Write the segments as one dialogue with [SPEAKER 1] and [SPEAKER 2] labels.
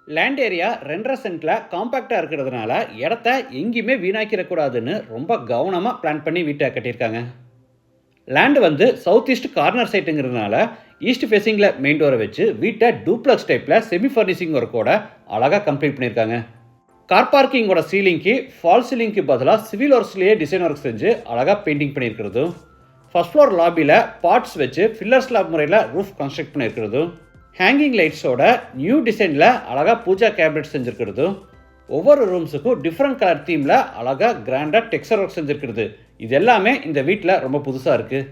[SPEAKER 1] Land area 2.5 சென்ட்ல காம்பாக்டாக இருக்கிறதுனால இடத்த எங்கேயுமே வீணாக்கிடக்கூடாதுன்னு ரொம்ப கவனமாக பிளான் பண்ணி வீட்டை கட்டியிருக்காங்க. லேண்டு வந்து சவுத் ஈஸ்ட் கார்னர் சைட்டுங்கிறதுனால ஈஸ்ட் ஃபேஸிங்கில் மெயின் டோரை வச்சு வீட்டை டூப்ளக்ஸ் டைப்பில் செமி ஃபர்னிஷிங் ஒர்க்கோட அழகாக கம்ப்ளீட் பண்ணியிருக்காங்க. கார் பார்க்கிங்கோட சீலிங்க்கு ஃபால் சீலிங்க்கு பதிலாக சிவில் ஒர்க்ஸ்லேயே டிசைன் ஒர்க் செஞ்சு அழகாக பெயிண்டிங் பண்ணியிருக்கிறதும், ஃபர்ஸ்ட் ஃப்ளோர் லாபியில் பார்ட்ஸ் வச்சு ஃபில்லர் ஸ்லாப் முறையில் ரூஃப் கன்ஸ்ட்ரக்ட் பண்ணியிருக்கிறதும், ஹேங்கிங் லைட்ஸோட நியூ டிசைனில் அழகாக பூஜா கேபினெட் செஞ்சுருக்கிறதும், ஒவ்வொரு ரூம்ஸுக்கும் டிஃப்ரெண்ட் கலர் தீமில் அழகாக கிராண்டாக டெக்ஸ்சர் ஒர்க் செஞ்சுருக்கிறது, இது எல்லாமே இந்த வீட்டில் ரொம்ப புதுசாக இருக்குது.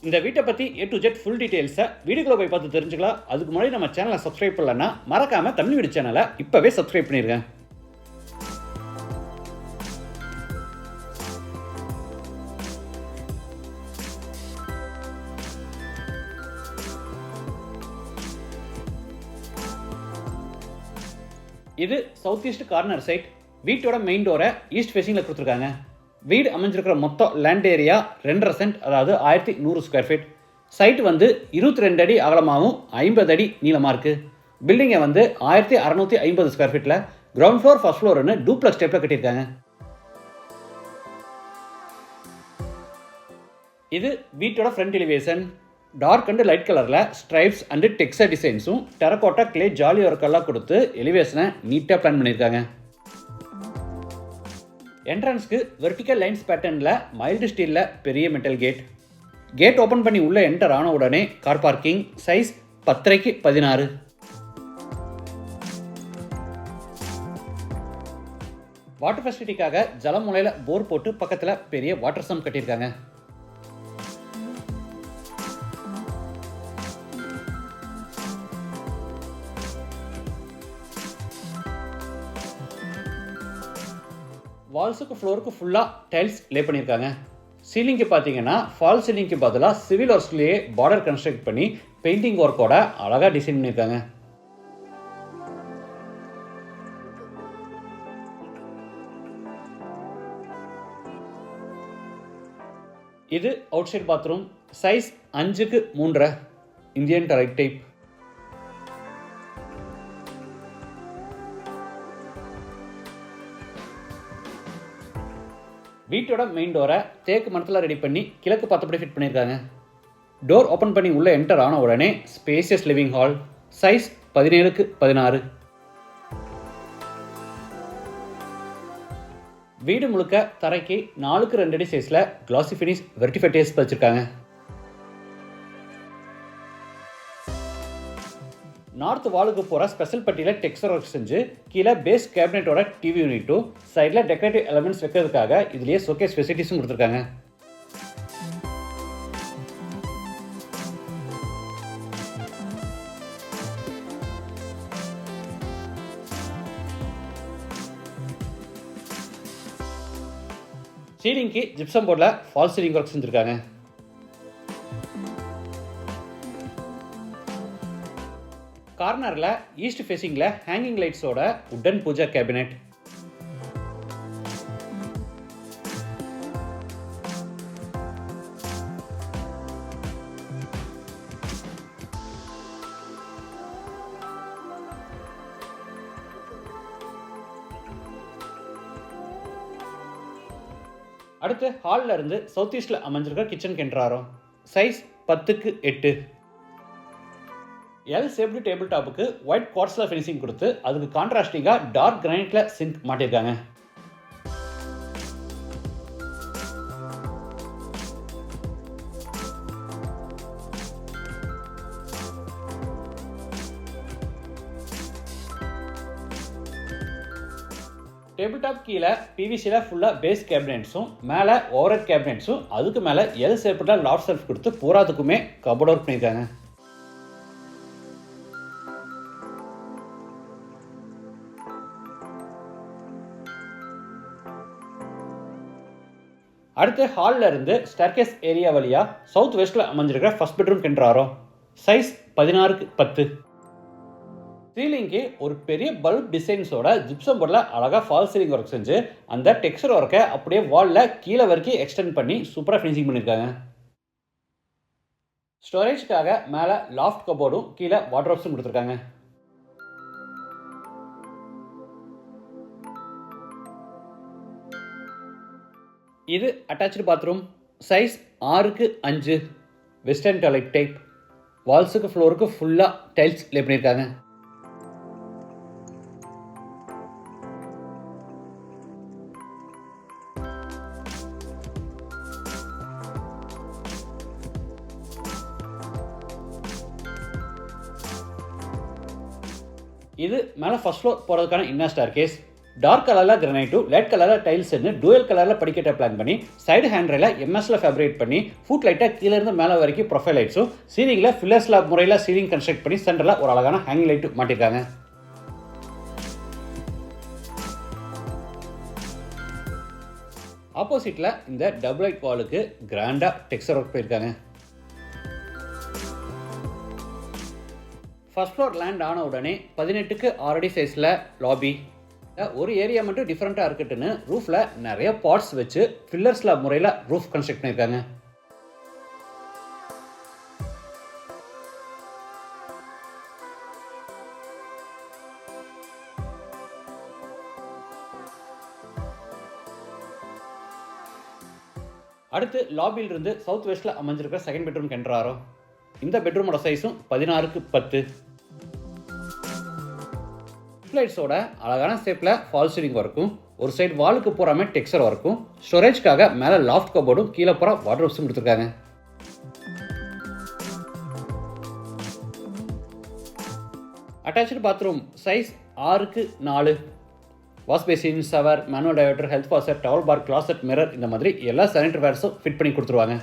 [SPEAKER 1] இந்த வீட்டை பற்றி A to Z ஃபுல் டீட்டெயில்ஸை வீடியோக்குள்ள போய் பார்த்து தெரிஞ்சுக்கலாம். அதுக்கு முன்னாடி நம்ம சேனலை சப்ஸ்கிரைப் பண்ணலன்னா மறக்காமல் தமிழ் வீடு சேனலை இப்போவே சப்ஸ்கிரைப் பண்ணிடுங்க. இது சவுத் ஈஸ்ட் கார்னர் சைட். வீட்டோட மெயின் டோரை ஈஸ்ட் ஃபேஸிங்கில் கொடுத்துருக்காங்க. வீடு அமைஞ்சிருக்கிற மொத்தம் லேண்ட் ஏரியா 2.5 சென்ட், அதாவது 1100 ஸ்கொயர் ஃபீட். சைட்டு வந்து 22 அடி அகலமாகவும் 50 அடி நீளமாக இருக்குது. பில்டிங்கை வந்து 1650 ஸ்கொயர் ஃபீட்டில் கிரவுண்ட் ஃப்ளோர் ஃபர்ஸ்ட் ஃப்ளோர்னு டூப்ளக்ஸ் டைப்பில் கட்டியிருக்காங்க. இது வீட்டோட front elevation. Dark and light கலரில் ஸ்ட்ரைப்ஸ் அண்டு டெக்ஸ்சர் டிசைன்ஸும் டெரகோட்டா கிளே ஜாலி ஒர்க்கெல்லாம் கொடுத்து எலிவேஷனை நீட்டாக பிளான் பண்ணியிருக்காங்க. என்ட்ரன்ஸ்க்கு வெர்டிக்கல் லைன்ஸ் பேட்டர்னில் மைல்டு ஸ்டீலில் பெரிய மெட்டல் கேட் ஓப்பன் பண்ணி உள்ளே என்டர் ஆன உடனே car parking. Size 10x16. Water ஃபெசிலிட்டிக்காக ஜலமுலையில் போர் போட்டு பக்கத்தில் பெரிய வாட்டர் சம் கட்டியிருக்காங்க. வால்ஸுக்கு ஃப்ளோருக்கு ஃபுல்லாக டைல்ஸ் லே பண்ணியிருக்காங்க. சீலிங்க்கு பார்த்தீங்கன்னா ஃபால் சீலிங்க்கு பதிலாக சிவில் ஒர்க்ஸ்லேயே பார்டர் கன்ஸ்ட்ரக்ட் பண்ணி பெயிண்டிங் ஒர்க்கோட அழகாக டிசைன் பண்ணியிருக்காங்க. இது outside bathroom. Size 5x3 Indian toilet type. வீட்டோட மெயின் டோரை தேக்கு மரத்தில் ரெடி பண்ணி கிழக்கு பார்த்தபடி ஃபிட் பண்ணியிருக்காங்க. டோர் ஓப்பன் பண்ணி உள்ளே என்டர் ஆன உடனே spacious living hall. Size 17x16. வீடு முழுக்க தரைக்கு 4x2 அடி சைஸில் கிளாசி ஃபினிஷ் வெர்டிஃபை டேஸ் வச்சுருக்காங்க. நார்த் வாலுக்கு போகிற ஸ்பெஷல் பட்டியில் டெக்ஸ்சர் ஒர்க் செஞ்சு கீழே பேஸ் கேபினெட்டோட டிவி யூனிட்டும் சைடில் டெக்கரேட்டிவ் எலமெண்ட்ஸ் வைக்கிறதுக்காக இதுலேயே ஷோகேஸ் ஃபெசிலிட்டிஸும் கொடுத்துருக்காங்க. சீலிங்க்கு ஜிப்சம் போர்டில் ஃபால் சீலிங் ஒர்க் செஞ்சுருக்காங்க. கார்னரில் ஈஸ்ட் ஃபேஸிங்கில் ஹேங்கிங் லைட்ஸோட உட்டன் பூஜா கேபினெட். அடுத்து ஹாலில் இருந்து சவுத் ஈஸ்டில் அமைஞ்சிருக்க கிச்சன் கென்றாரோம். Size 10x8. L shaped table டாப்புக்கு ஒயிட் குவார்ட்ஸில் ஃபினிஷிங் கொடுத்து அதுக்கு கான்ட்ராஸ்டிங்காக டார்க் கிரானைட்டில் சிங்க் மாட்டியிருக்காங்க. டேபிள் டாப் கீழே பிவிசியில் ஃபுல்லாக பேஸ் கேபினெட்ஸும் மேலே ஓவர்ஹெட் கேபினெட்ஸும் அதுக்கு மேலே எல் ஷேப்பில் லாஃப்ட் ஷெல்ஃப் கொடுத்து பூராத்துக்குமே கபோர்ட் ஒர்க் பண்ணியிருக்காங்க. அடுத்து ஹாலில் இருந்து ஸ்டேர்கேஸ் ஏரியா வழியாக சவுத் வெஸ்ட்டில் அமைஞ்சிருக்கிற ஃபர்ஸ்ட் பெட்ரூம் கென்றாரோம். Size 16x10. சீலிங்க்கு ஒரு பெரிய பல்ப் டிசைன்ஸோட ஜிப்சம் போர்டில் அழகாக ஃபால் சீலிங் ஒர்க் செஞ்சு அந்த டெக்ஸ்சர் ஒர்க்கை அப்படியே வாலில் கீழே வரைக்கும் எக்ஸ்டெண்ட் பண்ணி சூப்பராக ஃபினிஷிங் பண்ணியிருக்காங்க. ஸ்டோரேஜ்க்காக மேலே லாஃப்ட் கபோர்டும் கீழே வார்ட்ரோப்ஸும் கொடுத்துருக்காங்க. இது attach bathroom, size 6x5, western toilet type. வால்ஸுக்கு ஃப்ளோருக்கு ஃபுல்லாக டைல்ஸ் லே பண்ணியிருக்காங்க. இது மேலே ஃபர்ஸ்ட் ஃப்ளோர் போகிறதுக்கான இன்னர் ஸ்டார் கேஸ். டார்க் கலரில் கிரனைட்டும் லைட் கலரில் டைல்ஸ்னு டூயல் கலரில் படிக்கட்டை பிளான் பண்ணி சைடு ஹேண்ட்ரையில் எம்எஸ்ல ஃபேப்ரிகேட் பண்ணி ஃபுட் லைட்டாக கீழேருந்து மேலே வரைக்கும் ப்ரொஃபைல் லைட்ஸும் சீலிங்கில் ஃபில்லர் ஸ்லாப் முறையில் சீலிங் கன்ஸ்ட்ரக்ட் பண்ணி சென்டரில் ஒரு அழகான ஹேங்கிங் லைட்டு மாட்டிருக்காங்க. ஆப்போசிட்டில் இந்த டபுள் லைட் வாலுக்கு கிராண்டாக டெக்ஸ்சர் ஒர்க் போயிருக்காங்க. ஃபர்ஸ்ட் ஃப்ளோர் லேண்ட் ஆன உடனே 18க்கு 6 அடி சைஸில் லாபி. ஒரு ஏரியா மட்டும் டிஃப்ரெண்ட்டாக இருக்கட்டுன்னு ரூஃபில் நிறைய பாட்ஸ் வச்சு ஃபில்லர் ஸ்லாப் முறையில் ரூஃப் கன்ஸ்ட்ரக்ட் பண்ணியிருக்காங்க. அடுத்து லாபியிலிருந்து சவுத் வெஸ்ட்டில் அமைஞ்சிருக்கிற செகண்ட் பெட்ரூம் கென்றாரோ. இந்த பெட்ரூமோட சைஸும் 16x10. லைட்ஸோட அழகான ஷேப்பில் ஃபால் சீலிங் ஒர்க்கும், ஒரு சைடு வாலுக்கு போகாம டெக்ஸ்சர் ஒர்க்கும், ஸ்டோரேஜ்க்காக மேலே லாஃப்ட் கபோர்டும் கீழே போகிற வார்ட்ரோப்ஸும் கொடுத்துருக்காங்க. Attach bathroom size 6x4. Wash basin, shower, manual diverter, health washer, towel bar, closet, mirror இந்த மாதிரி எல்லா சானிட்டரி வேர்ஸும் ஃபிட் பண்ணி கொடுத்துருவாங்க.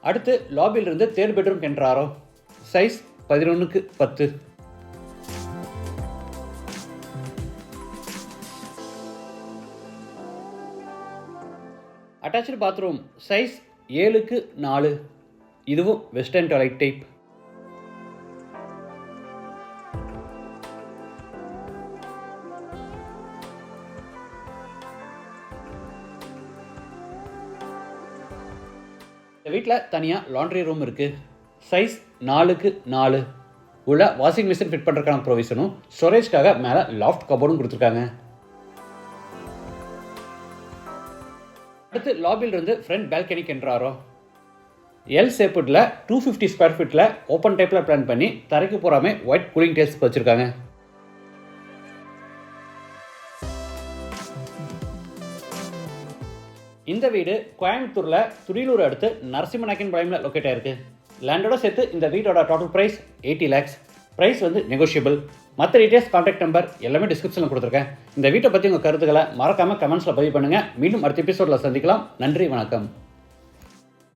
[SPEAKER 1] அடுத்து லாபியிலிருந்து தேர்ட் பெட்ரூம் கென்றாரோ. Size 11x10. Attach bathroom size 7x4. இதுவும் வெஸ்டர்ன் டாய்லெட் டைப். இந்த வீட்டில் தனியாக லாண்ட்ரி ரூம் இருக்குது. Size 4x4. உள்ள வாஷிங் மிஷின் ஃபிட் பண்ணுறதுக்கான ப்ரொவிஷனும் ஸ்டோரேஜ்க்காக மேலே லாஃப்ட் கபோர்டும் கொடுத்துருக்காங்க. அடுத்து லாபியிலிருந்து ஃப்ரண்ட் பால்கனிக்கு என்ட்ராரோ. எல் ஷேப்பில் 250 ஸ்கொயர் ஃபீட்டில் ஓப்பன் டைப்பில் பிளான் பண்ணி தரைக்கு போகாம ஒயிட் கூலிங் டைல்ஸ் வச்சுருக்காங்க. இந்த வீடு கோயம்புத்தூரில் துடியலூர் அடுத்து நரசிம்மநாயக்கன் பாளையம்ல லொக்கேட் ஆயிருக்கு. லேண்டோட சேர்த்து இந்த வீட்டோட டோட்டல் ப்ரைஸ் 80 lakhs. ப்ரைஸ் வந்து நெகோஷியபிள். மற்ற டீட்டெயில்ஸ், கான்டாக்ட் நம்பர் எல்லாமே டிஸ்கிரிப்ஷனில் கொடுத்துருக்கேன். இந்த வீட்டை பற்றி உங்கள் கருத்துக்களை மறக்காமல் கமெண்ட்ஸில் பதிவு பண்ணுங்கள். மீண்டும் அடுத்த எபிசோடில் சந்திக்கலாம். நன்றி, வணக்கம்.